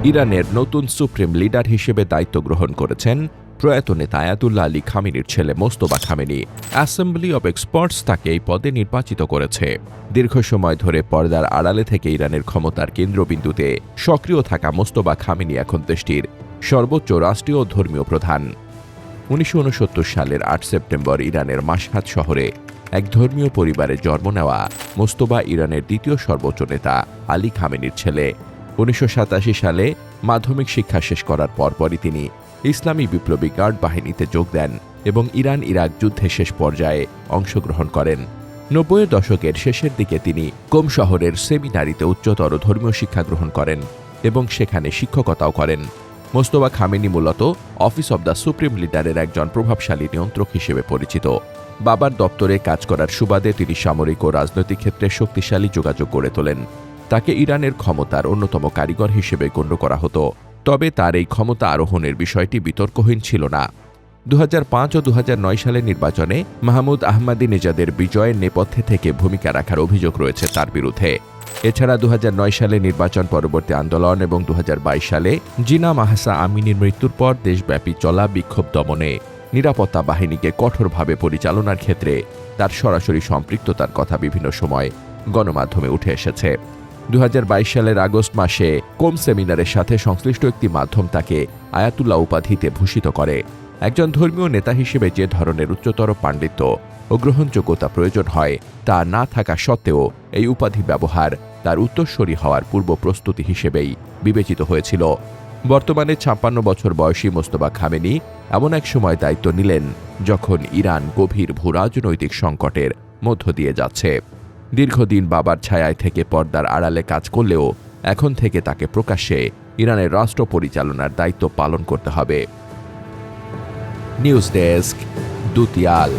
ইরানের নতুন supreme leader হিসেবে দায়িত্ব গ্রহণ করেছেন প্রয়াত নেতা আয়াতুল্লাহ আলী খামেনির ছেলে Mostafa Khamenei. Assembly of experts তাকে এই পদে নির্বাচিত করেছে। দীর্ঘ সময় ধরে পর্দার আড়ালে থেকে ইরানের ক্ষমতার কেন্দ্রবিন্দুতে সক্রিয় থাকা মোস্তফা খামেনি এখন দেশটির সর্বোচ্চ রাষ্ট্রীয় ও ধর্মীয় প্রধান। ১৯৬৯ সালের ৮ সেপ্টেম্বর ইরানের মাশহাদ শহরে এক ধর্মীয় পরিবারে জন্ম নেওয়া মোস্তফা ইরানের দ্বিতীয় সর্বোচ্চ নেতা আলী খামেনির ছেলে। ১৯৮৭ সালে মাধ্যমিক শিক্ষা শেষ করার পরপরই তিনি ইসলামী বিপ্লবী গার্ড বাহিনীতে যোগ দেন এবং ইরান ইরাক যুদ্ধে শেষ পর্যায়ে অংশগ্রহণ করেন। ৯০-এর দশকের শেষের দিকে তিনি কোম শহরের সেমিনারিতে উচ্চতর ধর্মীয় শিক্ষা গ্রহণ করেন এবং সেখানে শিক্ষকতাও করেন। মোস্তফা খামেনি মূলত অফিস অব দ্য সুপ্রিম লিডারের একজন প্রভাবশালী নিয়ন্ত্রক হিসেবে পরিচিত। বাবার দপ্তরে কাজ করার সুবাদে তিনি সামরিক ও রাজনৈতিক ক্ষেত্রে শক্তিশালী যোগাযোগ গড়ে তোলেন। তাকে ইরানের ক্ষমতার অন্যতম কারিগর হিসেবে গণ্য করা হতো, তবে তার এই ক্ষমতা আরোহণের বিষয়টি বিতর্কহীন ছিল না। ২০০৫ ও ২০০৯ সালের নির্বাচনে মাহমুদ আহমাদিনেজাদের বিজয়ের নেপথ্যে থেকে ভূমিকা রাখার অভিযোগ রয়েছে তার বিরুদ্ধে। এছাড়া ২০০৯ সালে নির্বাচন পরবর্তী আন্দোলন এবং ২০২২ সালে জিনা মাহসা আমিনীর মৃত্যুর পর দেশব্যাপী চলা বিক্ষোভ দমনে নিরাপত্তা বাহিনীকে কঠোরভাবে পরিচালনার ক্ষেত্রে তার সরাসরি সম্পৃক্ততার কথা বিভিন্ন সময় গণমাধ্যমে উঠে এসেছে। ২০২২ সালের আগস্ট মাসে কোম সেমিনারের সাথে সংশ্লিষ্ট একটি মাধ্যম তাকে আয়াতুল্লাহ উপাধিতে ভূষিত করে। একজন ধর্মীয় নেতা হিসেবে যে ধরনের উচ্চতর পাণ্ডিত্য ও গ্রহণযোগ্যতা প্রয়োজন হয় তা না থাকা সত্ত্বেও এই উপাধি ব্যবহার তার উত্তরসূরি হওয়ার পূর্ব প্রস্তুতি হিসেবেই বিবেচিত হয়েছিল। বর্তমানে ৫৬ বছর বয়সী মোস্তফা খামেনি এমন এক সময় দায়িত্ব নিলেন যখন ইরান গভীর ভূরাজনৈতিক সংকটের মধ্য দিয়ে যাচ্ছে। দীর্ঘদিন বাবার ছায়ায় থেকে পর্দার আড়ালে কাজ করলেও এখন থেকে তাকে প্রকাশ্যে ইরানের রাষ্ট্র পরিচালনার দায়িত্ব পালন করতে হবে। News desk, দুতিয়াল।